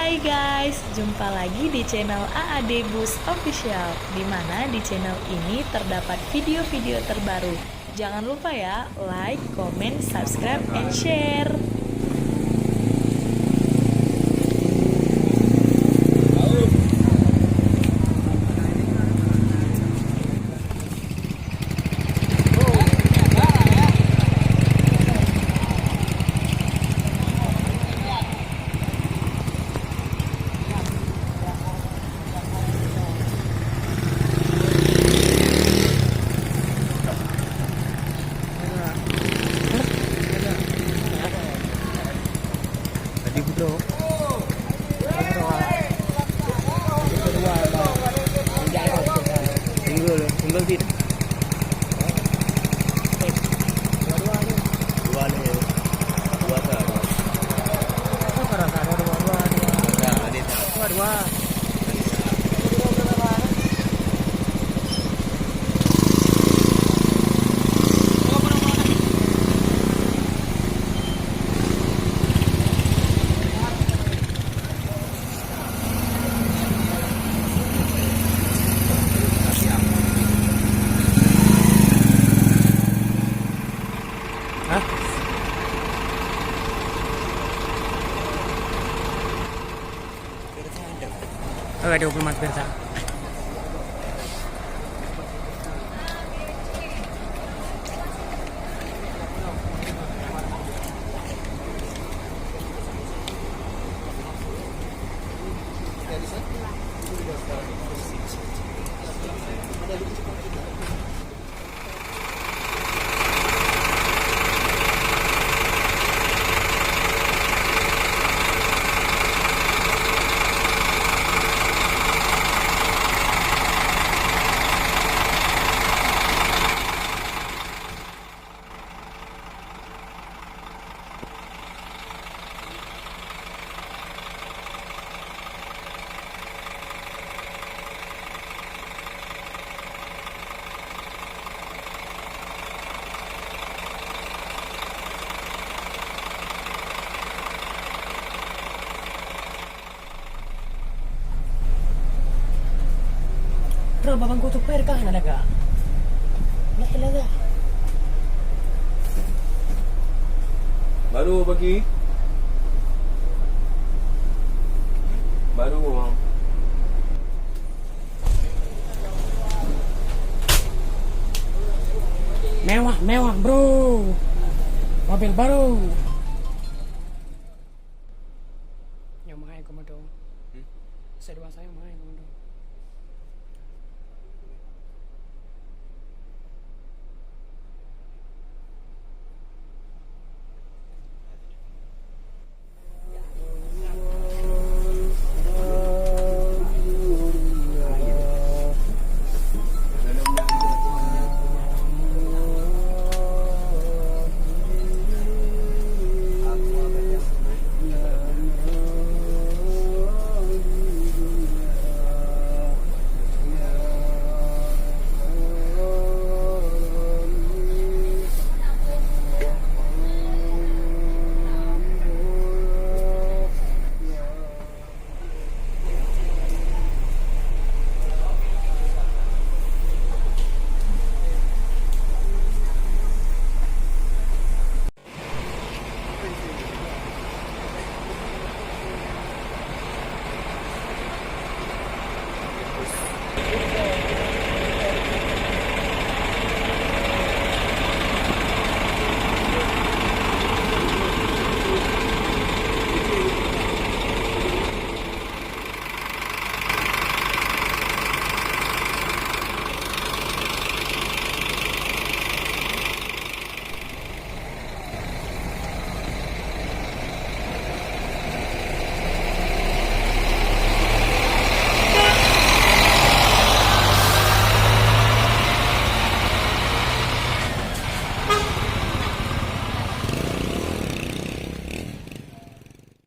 Hai guys, jumpa lagi di channel AAD Bus Official, di mana di channel ini terdapat video-video terbaru. Jangan lupa ya, like, comment, subscribe, and share. Tadi bro, tinggal di ada 24 persa. Bro, babang kutu per kah nalaga? Nak talaga. Baru bagi. Baru bang. Mewah bro. Mobil baru. Yang mahal komodo. Saya dua saya mahal komodo.